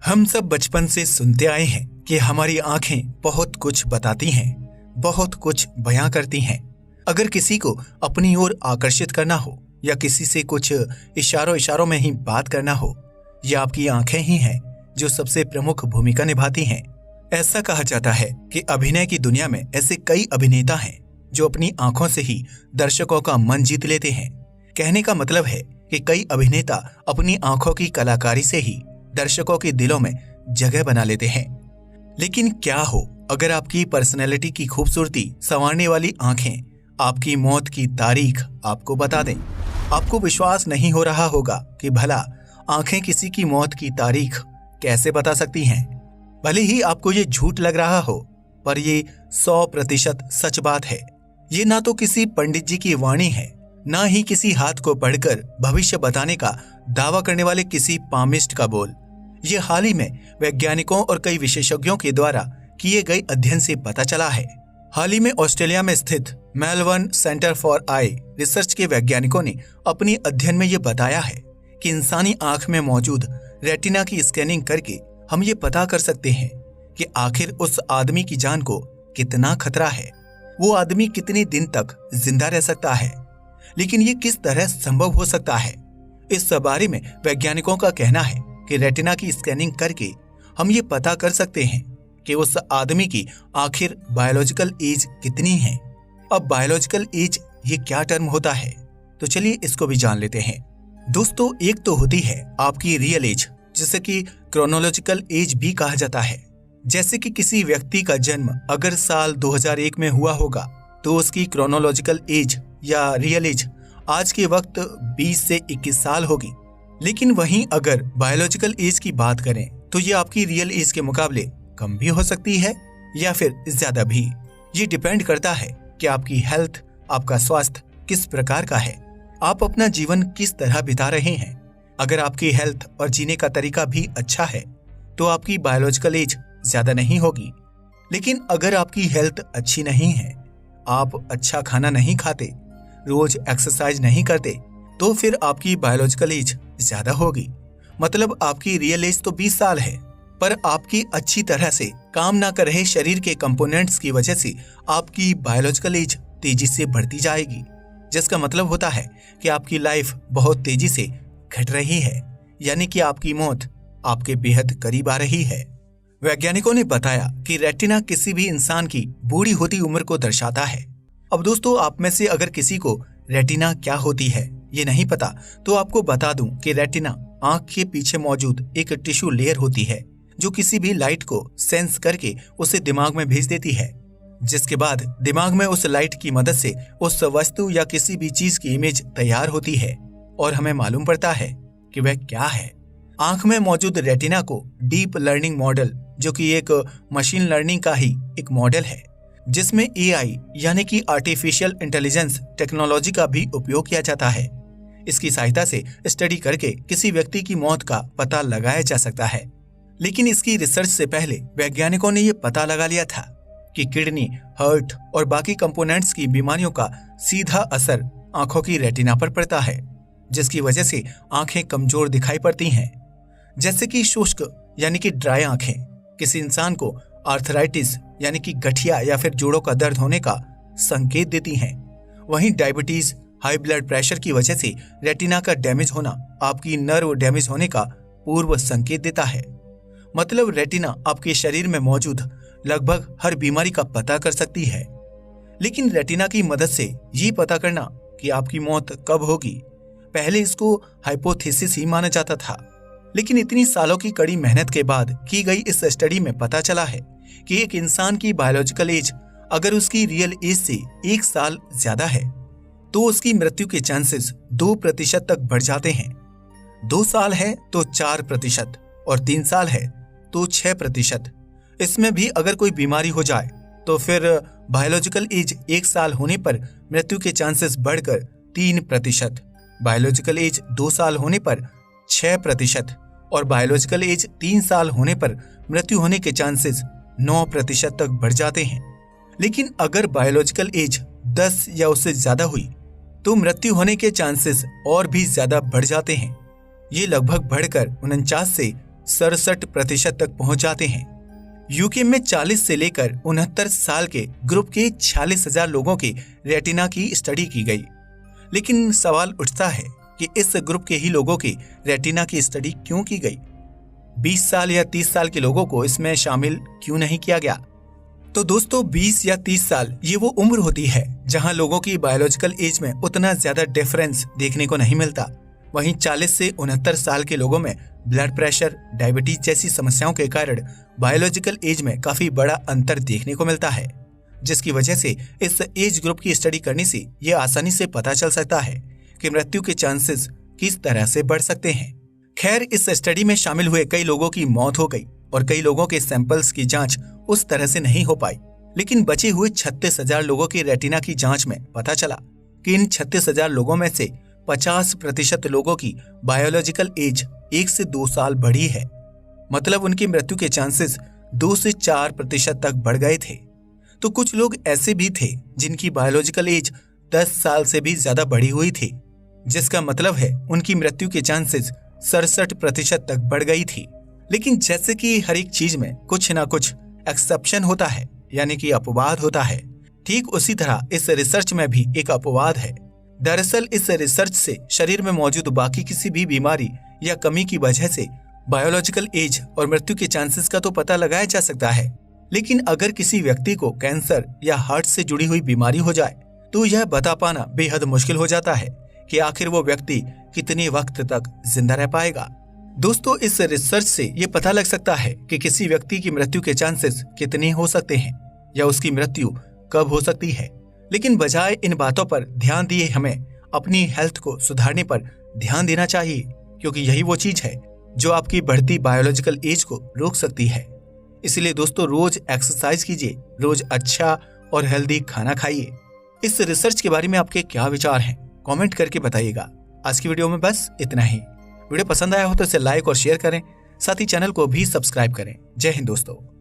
हम सब बचपन से सुनते आए हैं कि हमारी आंखें बहुत कुछ बताती हैं, बहुत कुछ बयां करती हैं। अगर किसी को अपनी ओर आकर्षित करना हो या किसी से कुछ इशारों में ही बात करना हो, यह आपकी आंखें ही हैं जो सबसे प्रमुख भूमिका निभाती हैं। ऐसा कहा जाता है कि अभिनय की दुनिया में ऐसे कई अभिनेता हैं जो अपनी आंखों से ही दर्शकों का मन जीत लेते हैं। कहने का मतलब है कि कई अभिनेता अपनी आंखों की कलाकारी से ही दर्शकों के दिलों में जगह बना लेते हैं। लेकिन क्या हो अगर आपकी पर्सनैलिटी की खूबसूरती संवारने वाली आंखें आपकी मौत की तारीख आपको बता दें? आपको विश्वास नहीं हो रहा होगा कि भला आंखें किसी की मौत की तारीख कैसे बता सकती हैं। भले ही आपको ये झूठ लग रहा हो, पर ये 100% सच बात है। ये ना तो किसी पंडित जी की वाणी है, ना ही किसी हाथ को पढ़कर भविष्य बताने का दावा करने वाले किसी पामिस्ट का बोल। ये हाल ही में वैज्ञानिकों और कई विशेषज्ञों के द्वारा किए गए अध्ययन से पता चला है। हाल ही में ऑस्ट्रेलिया में स्थित Melbourne centre for I research के वैज्ञानिकों ने अपनी अध्ययन में ये बताया है कि इंसानी आंख में मौजूद रेटिना की स्कैनिंग करके हम ये पता कर सकते हैं कि आखिर उस आदमी की जान को कितना खतरा है, वो आदमी कितने दिन तक जिंदा रह सकता है। लेकिन ये किस तरह संभव हो सकता है? इस बारे में वैज्ञानिकों का कहना है कि रेटिना की स्कैनिंग करके हम ये पता कर सकते हैं कि उस आदमी की आखिर बायोलॉजिकल एज कितनी है। अब बायोलॉजिकल एज ये क्या टर्म होता है, तो चलिए इसको भी जान लेते हैं। दोस्तों, एक तो होती है आपकी रियल एज, जिसे कि क्रोनोलॉजिकल एज भी कहा जाता है। जैसे कि किसी व्यक्ति का जन्म अगर साल 2001 में हुआ होगा तो उसकी क्रोनोलॉजिकल एज या रियल एज आज के वक्त 20 से 21 साल होगी। लेकिन वहीं अगर बायोलॉजिकल एज की बात करें तो ये आपकी रियल एज के मुकाबले कम भी हो सकती है या फिर ज्यादा भी। ये डिपेंड करता है कि आपकी हेल्थ, आपका स्वास्थ्य किस प्रकार का है, आप अपना जीवन किस तरह बिता रहे हैं। अगर आपकी हेल्थ और जीने का तरीका भी अच्छा है तो आपकी बायोलॉजिकल एज ज्यादा नहीं होगी। लेकिन अगर आपकी हेल्थ अच्छी नहीं है, आप अच्छा खाना नहीं खाते, रोज एक्सरसाइज नहीं करते, तो फिर आपकी बायोलॉजिकल एज ज्यादा होगी। मतलब आपकी रियल एज तो 20 साल है, पर आपकी अच्छी तरह से काम ना कर रहे शरीर के कंपोनेंट्स की वजह से आपकी बायोलॉजिकल एज तेजी से बढ़ती जाएगी, जिसका मतलब होता है कि आपकी लाइफ बहुत तेजी से घट रही है, यानी कि आपकी मौत आपके बेहद करीब आ रही है। वैज्ञानिकों ने बताया कि रेटिना किसी भी इंसान की बूढ़ी होती उम्र को दर्शाता है। अब दोस्तों, आप में से अगर किसी को रेटिना क्या होती है ये नहीं पता, तो आपको बता दूं कि रेटिना आंख के पीछे मौजूद एक टिश्यू लेयर होती है जो किसी भी लाइट को सेंस करके उसे दिमाग में भेज देती है, जिसके बाद दिमाग में उस लाइट की मदद से उस वस्तु या किसी भी चीज की इमेज तैयार होती है और हमें मालूम पड़ता है कि वह क्या है। आंख में मौजूद रेटिना को डीप लर्निंग मॉडल, जो कि एक मशीन लर्निंग का ही एक मॉडल है, जिसमें AI यानी कि आर्टिफिशियल इंटेलिजेंस टेक्नोलॉजी का भी उपयोग किया जाता है। इसकी सहायता से स्टडी करके किसी व्यक्ति की मौत का पता लगाया जा सकता है। लेकिन इसकी रिसर्च से पहले वैज्ञानिकों ने यह पता लगा लिया था कि किडनी, हार्ट और बाकी कंपोनेंट्स की बीमारियों का सीधा असर आंखों की रेटिना पर पड़ता है, जिसकी वजह से आंखें कमजोर दिखाई पड़ती हैं। जैसे कि शुष्क यानी कि ड्राई आंखें किसी इंसान को आर्थराइटिस यानी कि गठिया या फिर जोड़ों का दर्द होने का संकेत देती हैं। वहीं डायबिटीज, हाई ब्लड प्रेशर की वजह से रेटिना का डैमेज होना आपकी नर्व डैमेज होने का पूर्व संकेत देता है। मतलब रेटिना आपके शरीर में मौजूद लगभग हर बीमारी का पता कर सकती है। लेकिन रेटिना की मदद से ये पता करना कि आपकी मौत कब होगी, पहले इसको हाइपोथेसिस ही माना जाता था। लेकिन इतनी सालों की कड़ी मेहनत के बाद की गई इस स्टडी में पता चला है कि एक इंसान की बायोलॉजिकल एज अगर उसकी रियल एज से 1 साल ज्यादा है तो उसकी मृत्यु के चांसेस 2% तक बढ़ जाते हैं। 2 साल है तो 4% और 3 साल है तो 6%। इसमें भी अगर कोई बीमारी हो जाए तो फिर बायोलॉजिकल एज 1 साल होने पर मृत्यु के चांसेस बढ़कर 3%, बायोलॉजिकल एज 2 साल होने पर 6% और बायोलॉजिकल एज 3 साल होने पर मृत्यु होने के चांसेस 9% तक बढ़ जाते हैं। लेकिन अगर बायोलॉजिकल एज 10 या उससे ज्यादा हुई तो मृत्यु होने के चांसेस और भी ज्यादा बढ़ जाते हैं। ये लगभग बढ़कर 49 से 67% तक पहुंच जाते हैं। यूके में 40 से लेकर 69 साल के ग्रुप के 46,000 लोगों की रेटिना की स्टडी की गई। लेकिन सवाल उठता है कि इस ग्रुप के ही लोगों की रेटिना की स्टडी क्यों की गई? 20 साल या 30 साल के लोगों को इसमें शामिल क्यों नहीं किया गया? तो दोस्तों 20 या 30 साल ये वो उम्र होती है जहां लोगों की बायोलॉजिकल एज में उतना ज्यादा डिफरेंस देखने को नहीं मिलता। वहीं 40 से 69 साल के लोगों में ब्लड प्रेशर, डायबिटीज जैसी समस्याओं के कारण बायोलॉजिकल एज में काफी बड़ा अंतर देखने को मिलता है, जिसकी वजह से इस एज ग्रुप की स्टडी करने से ये आसानी से पता चल सकता है कि मृत्यु के चांसेस किस तरह से बढ़ सकते हैं। खैर, इस स्टडी में शामिल हुए कई लोगों की मौत हो गई और कई लोगों के सैंपल्स की जांच उस तरह से नहीं हो पाई। लेकिन बचे हुए 36,000 लोगों की रेटिना की जांच में पता चला कि इन 36,000 लोगों में से 50% लोगों की बायोलॉजिकल एज 1 से 2 साल बढ़ी है। मतलब उनकी मृत्यु के चांसेस 2 से 4% तक बढ़ गए थे। तो कुछ लोग ऐसे भी थे जिनकी बायोलॉजिकल एज 10 साल से भी ज्यादा बढ़ी हुई थी, जिसका मतलब है उनकी मृत्यु के चांसेस 67% तक बढ़ गई थी। लेकिन जैसे कि हर एक चीज में कुछ ना कुछ एक्सेप्शन होता है, यानी कि अपवाद होता है, ठीक उसी तरह इस रिसर्च में भी एक अपवाद है। दरअसल इस रिसर्च से शरीर में मौजूद बाकी किसी भी बीमारी या कमी की वजह से बायोलॉजिकल एज और मृत्यु के चांसेस का तो पता लगाया जा सकता है। लेकिन अगर किसी व्यक्ति को कैंसर या हार्ट से जुड़ी हुई बीमारी हो जाए तो यह बता पाना बेहद मुश्किल हो जाता है कि आखिर वो व्यक्ति कितने वक्त तक जिंदा रह पाएगा। दोस्तों, इस रिसर्च से ये पता लग सकता है कि किसी व्यक्ति की मृत्यु के चांसेस कितने हो सकते हैं या उसकी मृत्यु कब हो सकती है। लेकिन बजाय इन बातों पर ध्यान दिए हमें अपनी हेल्थ को सुधारने पर ध्यान देना चाहिए, क्योंकि यही वो चीज है जो आपकी बढ़ती बायोलॉजिकल एज को रोक सकती है। इसलिए दोस्तों, रोज एक्सरसाइज कीजिए, रोज अच्छा और हेल्दी खाना खाइए। इस रिसर्च के बारे में आपके क्या विचार हैं, कमेंट करके बताइएगा। आज की वीडियो में बस इतना ही। वीडियो पसंद आया हो तो इसे लाइक और शेयर करें, साथ ही चैनल को भी सब्सक्राइब करें। जय हिंद दोस्तों।